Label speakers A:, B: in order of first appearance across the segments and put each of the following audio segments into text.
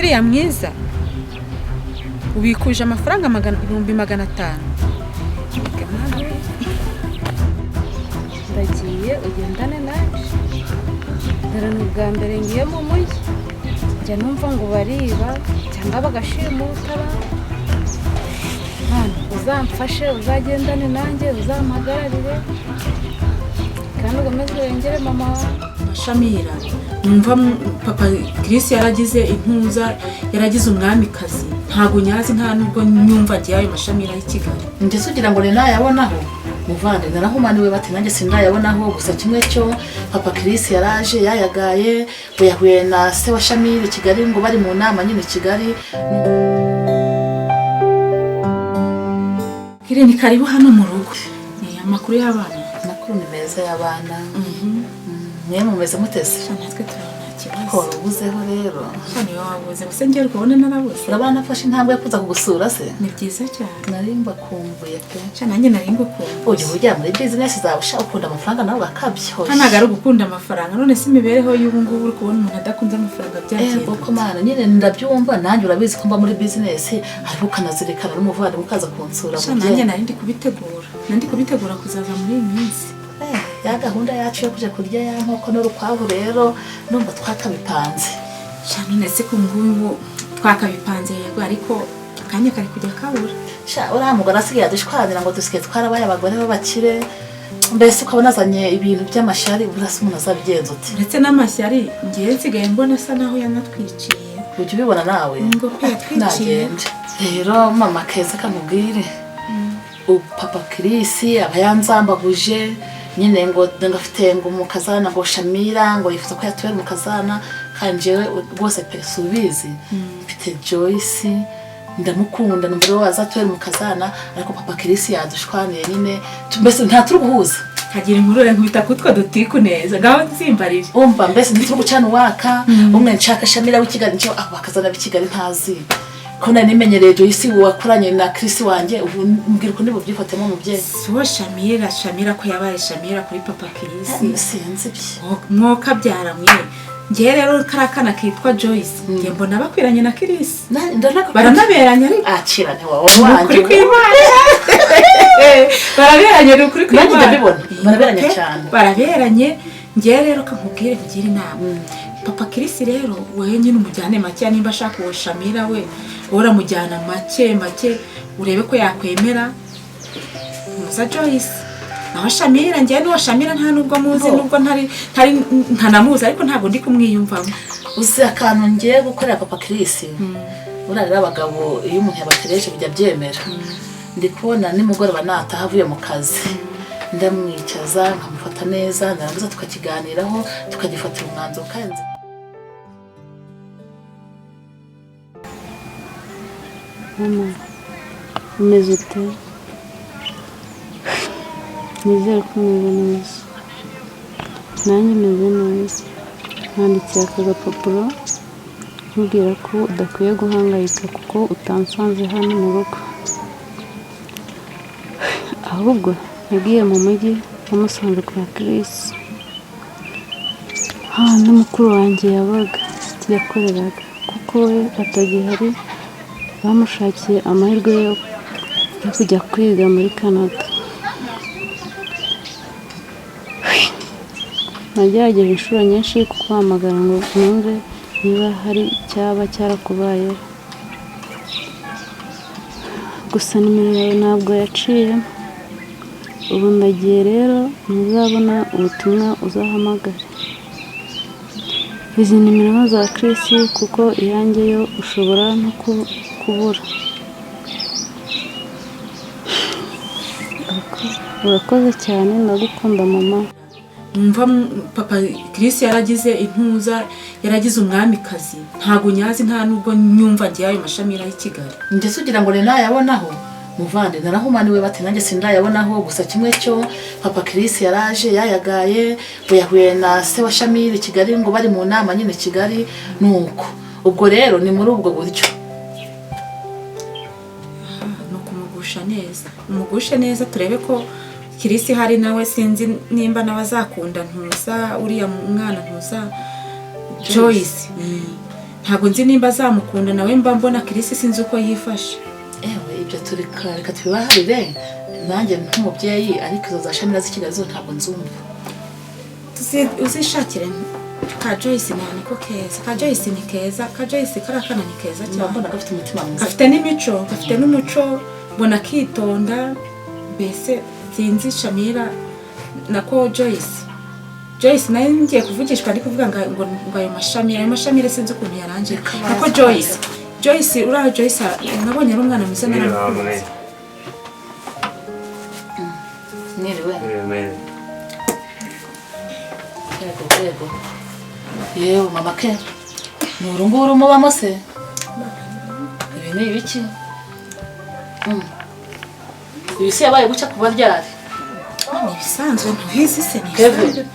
A: kiriya mwiza ubikuje amafaranga 500. Ndagiye ugendane naje. Dore n'ubwa mbere ngiye mu mujyi. Njya numva ngo bariba cyangwa bagashimuta. Mwana uzamfashe uzagendane nanjye uzampagararire kandi ugomeze urengere mama Shamira. Numva papa Chris yaragize intuza yaragize umwamikazi ntago nyazi nta nubwo nyumva giye ayo Mashamira y'Kigali.
B: Ndetse ugira ngo rena yabonaho muvande narahumaniwe bati nanjye sindayabonaho gusa kimwe cyo papa Chris yaraje yayagaye yahuye na se wa Shamira Kigali ngo bari mu nama nyine Kigali.
A: Kireni karibu hano mu rugo. Ni amakuru y'abana.
B: Amakuru ni meza y'abana. Niye mumeze mutese.
A: Natwe turabona kibazo.
B: Ko ubuzeho rero.
A: Cyane wabuze gusa ngero kubona narabuze.
B: Urabana afashe intambwe yakuza kugusura se.
A: Ni byiza cyane.
B: Narimba kumbuye pe.
A: Cyane nanjye narimba kumbuye.
B: Uje ujya muri business zawe ushaka ukunda amafaranga nawe bakabyo.
A: Hanaga ari gukunda amafaranga none se imibereho y'ubu ngubu uri kubona umuntu adakunze amafaranga byagiye.
B: Boko mana nyine ndabyumva nanjye urabizi ko mba muri business ariko kanazirikana n'umuvandi ukaza kunsura
A: mu gihe. Nanjye narindi kubitegura. Nandi kubitegura kuzaza muri iyi minsi.
B: Ya gahunda yacu yo kuje kurya ya nkoko n'urukwavu rero numva twakabipanze.
A: Cyane nese ko ngubu twakabipanze yego ariko kanya kari kujya kabura.
B: Uramugara asigaye adushwanira ngo dusike twarabaye abagore b'abakire. Mbese ukabona azanye ibintu by'amashari urasa umuntu azabigenza uti.
A: Ndetse n'amashyari ngiye nsigaye mbona asa naho yanatwiciye.
B: Ujye ubibona nawe.
A: Ngo kwitwiciye.
B: Rero mama Keza kamubwire. Papa Chris abayanzambaguje nyine ngo ngafite ngo mukazana ngo Shamira ngo yifuza ko yatuye mukazana kanje rwose pesubizi mfite Joyce ndamukunda numva wazatuye mukazana ariko papa Chris yadushwaniye nyine mbese nta turi guhuza
A: kagira inkuru nkubita kutwa dutiku neza gaho nzimbarire
B: umva mbese ntituri gucana waka umwe nshaka Shamira w'Ikigali ncyo bakazana b'Ikigali ntazi kona nimenyereye Joyce wakoranye na Chris wanje mbwira ko ndibubyifatemo mu bye
A: so Shamira ko yabaye Shamira kuri papa Chris
B: sinzi bye
A: mwoka byaramwe ngiye rero karakana kitwa Joyce ngiye mbona bakwiranye na Chris baranaberanye ari
B: akira ni wawe wanje
A: baraberanye kuri
B: kwimana ndabibona baraberanye cyane
A: baraberanye ngiye rero kamubwire kugira inama papa Chris rero wewe nyine umujyane make nimba ashaka uwo Shamira we ora mujyana make urebe ko yakwemera musa Joyce naho Shamira ngiye no Shamira nta nubwo muzi nubwo ntari ntanamuzi ariko ntabwo ndi kumwiyumvamo
B: uzi akantu ngiye gukorera papa Chris urarira abagabo iyo umuntu yabatereje bijya byemera ndi kubona nimugoroba nataha avuye mu kazi ndamwicaza nkamufata neza narangiza tukakiganiraho tukagifatira umwanzuro kandi
C: mama umeze ute nizere ko umeze neza nanjye meze neza nanditse aka gapapuro nkubwira ko udakwiye guhangayika kuko utansanze hano mu rugo ahubwo nagiye mu mujyi namusanze kwa Chris n'umukuru wanjye yabaga yakoreraga kuko we atagihari bamushakiye amahirwe yo kujya kwiga muri Canada nagerageje inshuro nyinshi kukwamagana ngo numve niba hari cyaba cyarakubaye gusa nimero yawe ntabwo yaciye ubu ndagiye rero ntuzabona ubutumwa uzahamagara izi nimero za Chris kuko iyanjye yo ushobora no kubura urakoze cyane ndagukunda mama
A: numva papa Chris yaragize intuza yaragize umwamikazi ntago nyazi nta nubwo nyumva ngiye ayo Mashamira y'Ikigali
B: ndetse ugira ngo rena yabonaho muvande narahumaniwe bati nanjye sindayabonaho gusa kimwe cyo papa Chris yaraje yayagaye yahuye na se wa Shamira Kigali ngo bari mu nama nyine Kigali nuko ubwo rero ni muri ubwo buryo
A: no kumugusha neza turebe ko Chris hari nawe sinzi nimba nabazakunda ntuza uriya mwana ntuza Joyce ntabwo nzi nimba azamukunda nawe mba mbona Chris sinzi uko yifashe.
B: Ewe ibyo reka tubibaharire nanjye nk'umubyeyi ariko izo za Shamira z'ikigazo ntabwo nzumva.
A: Uzishakire ka Joyce niko keza. Ka Joyce ni keza, ka Joyce karakana ni keza cyane.
B: Mbona gafite umutima mwiza.
A: Afite n'imico, afite n'umuco, mbona kitonda. Mbese sinzi Shamira nako Joyce nayo ngiye kuvugishwa ndi kuvuga ngo ayo Mashamira sinzi ukuntu yaranje. Nako Joyce uraho Joyce nabonye ari umwana mwiza naramukunze.
B: Niriwe. Yego. Yewe mama ke. Nurunguru mubamo se? Ibi ni ibiki? Ibisi yabaye guca kuba ryari?
A: Ni bisanzwe ntuhizi se ni
B: Kevin.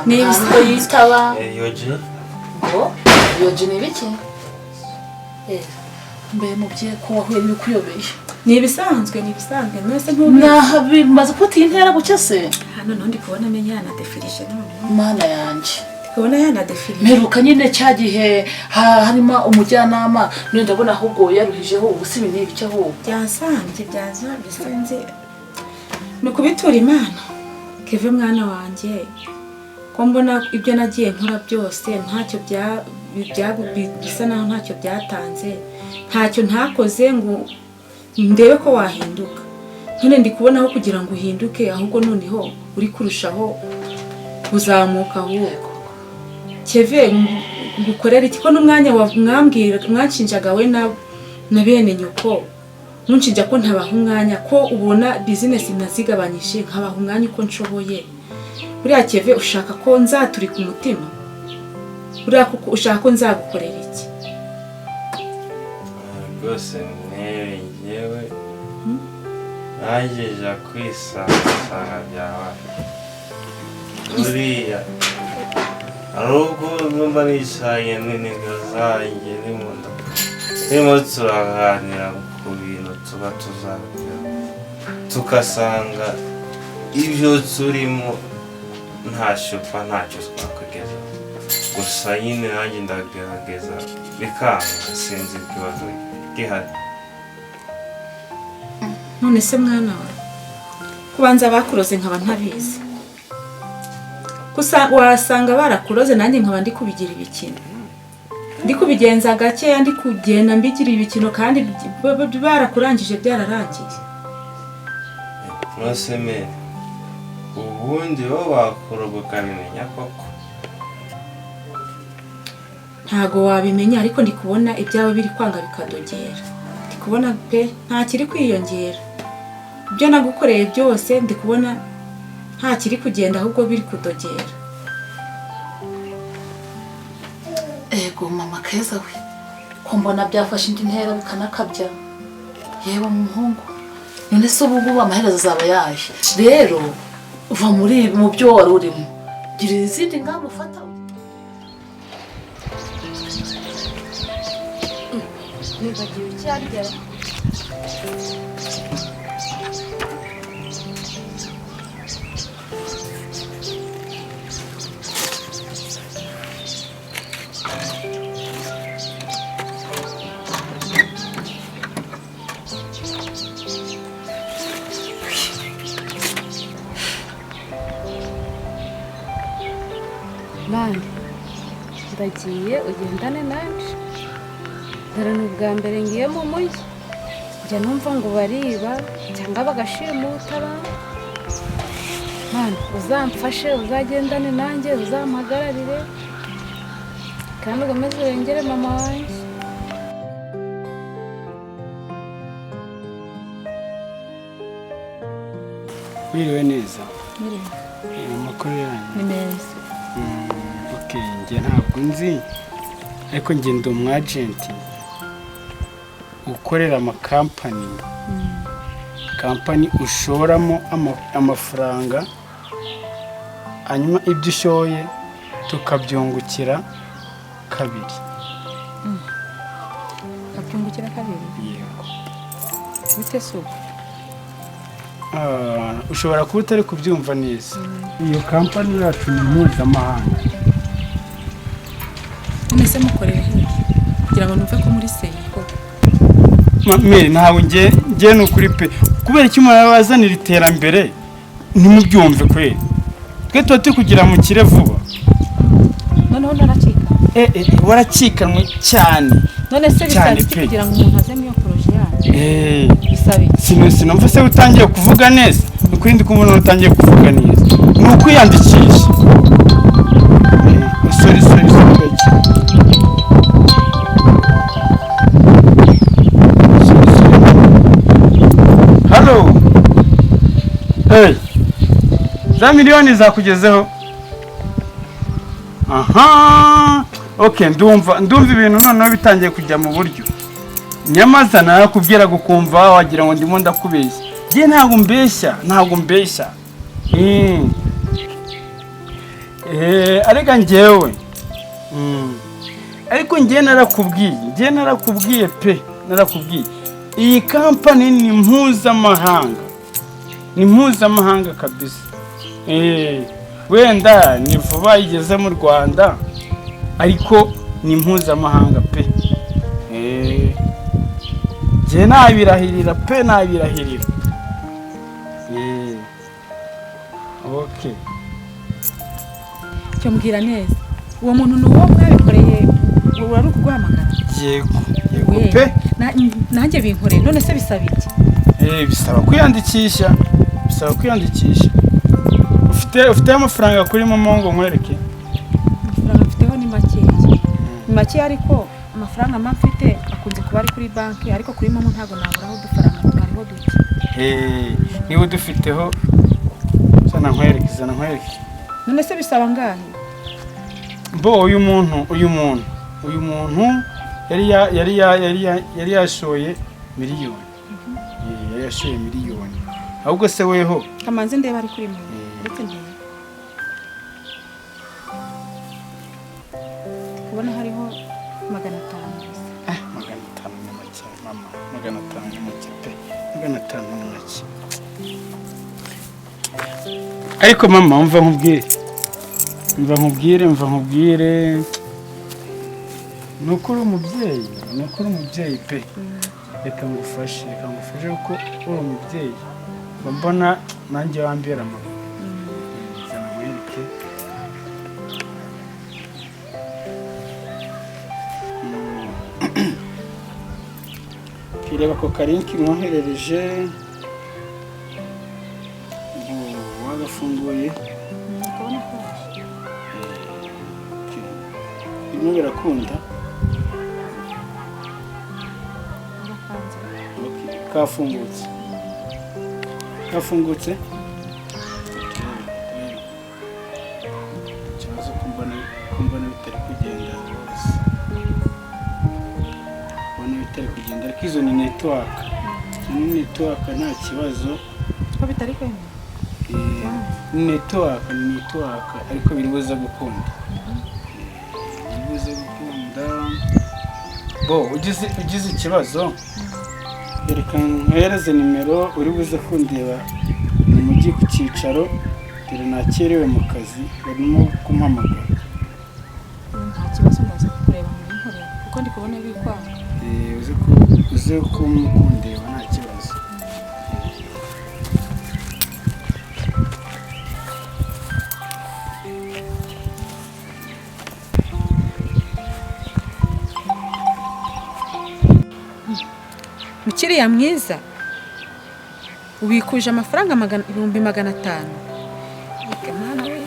B: Ni ibisanzwe yitaba. Yoje ni ibiki? Mbe mubye ko wahuye n'ibikuyobeye.
A: Ni ibisanzwe mwese ntubizi.
B: Nahabi maze kuti intera gucya se?
A: Hano ndi kubona menya na defirishe none.
B: Mana yanje.
A: Kubona yana defirishe.
B: Meruka nyine cyagihe harimo umujyanama none ndabona ahubwo yaruhijeho ubusibi n'ibiki aho.
A: Byazambye sinzi. Nukubitura Imana. Keve mwana wanje. Ko mbona ibyo nagiye nkora byose ntacyo bisa naho ntacyo byatanze. Ntacyo ntakoze ngo ndebe ko wahinduka. None ndi kubonaho kugira ngo uhinduke ahubwo noneho uri kurushaho kuzamuka ahubwo. Keve ngukorera iki ko n'umwanya mwambwira mwanshinjaga we na bene nyoko. Nuncinja ko ntabaha umwanya ko ubona business nazigabanyije nkabaha umwanya uko nshoboye. Buriya Keve ushaka ko nzaturi ku mutima? Buriya kuko ushaka ko nzagukorera iki?
D: Rwose yewe nagejeje kwisanga byawe uriya arubwo numva nicaye n'intego zanjye ndimo turaganira ku bintu tuba tuzagira tukasanga ibyo turimo ntacyo twakugeza gusa nyine nanjye ndagerageza bikanga sinzi ikibazo gihari.
A: None se mwana wa kubanza bakuroze nkaba ntabizi gusa wasanga barakuroze nanjye nkaba ndi kubigira ibikino ndi kubigenza gake ndi kugenda mbigira ibikino kandi barakurangije byararangiye.
D: Nose me ubundi bo bakurogoka bimenya koko
A: ntago wabimenya ariko ndi kubona ibyawe biri kwanga bikadogera. Ndi kubona pe nta kiri kwiyongera. Ibyo nagukoreye byose ndi kubona nta kiri kugenda ahubwo biri kudogera.
B: Ego mama keza we. Ko mbona byafashe indi ntera bikanakabya. Yewe umuhungu. None se ubu amaherezo zaba yaje. Rero uva muri mu byo wari urimo. Gira izindi ngamba ufata.
C: Nibagiwe icyarya. Mani, ndagiye ugendane nanje. Dore ni ubwa mbere ngiye mu mujyi. Njya numva ngo bariba cyangwa bagashimuta abantu. Mani, uzamfashe uzagendane nanjye uzampagararire kandi ukomeze urengere mama wanjye.
E: Wiriwe neza.
C: Niriwe.
E: Amakuru yanyu
C: Ni meza.
E: Okay, njye ntabwo nzi ariko njye ndi umwagenti ukorera amakampani. Kampani ushoramo amafaranga hanyuma ibyo ushoye tukabyungukira kabiri.
C: Kabyungukira kabiri?
E: Yego.
C: Bite se ubu?
E: Ushobora kuba utari kubyumva neza. Iyo kampani yacu ni mpuzamahanga.
A: none se mukorere he kugira ngo numve ko muri seye koko
E: Mary ntawe ngiye n'ukuri pe kubera icyo umuntu wazanira iterambere ntimubyumve kweri twe tuba turi kugira mu kire vuba
A: noneho naracika
E: waracikanwe cyane
A: none se bisaba iki kugira ngo umuntu azeme iyo poroje yawe bisaba iki
E: sinumva se utangiye kuvuga neza ukuri ndi kumubona utangiye kuvuga neza ni ukwiyandikisha sorry Hello za miliyoni zakugezeho aha okay ndumva ibintu noneho bitangiye kujya mu buryo nyamaza narakubwira gukumva wagira ngo ndimo ndakubeshya je ntabwo mbeshya arega njyewe ariko njye narakubwiye pe iyi kampani ni mpuzamahanga kabisa wenda ni vuba igeze mu Rwanda ariko ni mpuzamahanga pe njye nabirahirira okay
A: cyo mbwira neza uwo muntu ni uwo mwabikoreye uri kuguhamagara
E: yego pe
A: nanjye binkoreye none se bisaba iki
E: bisaba kwiyandikisha ufite amafaranga kuri momo ngo nkwereke
A: amafaranga mfiteho ni make ariko amafaranga mfite akunze kuba ari kuri banki ariko kuri momo ntabwo naburaho udufaranga twariho duke
E: niba udufiteho zana nkwereke
A: none se bisaba ngahe
E: mbo uyu muntu yari yashoye miliyoni ahubwo se weho
A: kamanzi ndeba ari kuri momo ndetse ndeba kubona hariho 500
E: 500 ni make mama 500 ni make pe 500 ni make ariko mama umva nkubwire nukuri umubyeyi pe reka ngufashe kuko uri umubyeyi mbona nanjye wambera mama zana nkwereke kireba ko karinki mwoherereje wagafunguye bimwe birakunda kafungutse ikibazo kumbona bitari kugenda rwose ariko izo ni network nta kibazo
A: ko bitari kwemera
E: network ariko biribuza gukunda bo ugize ikibazo reka nkohereze nimero uri buze kundeba mu mujyi ku cyicaro dore nakerewe mu kazi barimo kumpamagara
A: nta kibazo ndaza kureba mu nkorera kuko ndi kubona bikwanga
E: uze kumukundeba nta kibazo
A: mukiriya mwiza ubikuje amafaranga 500 mwana we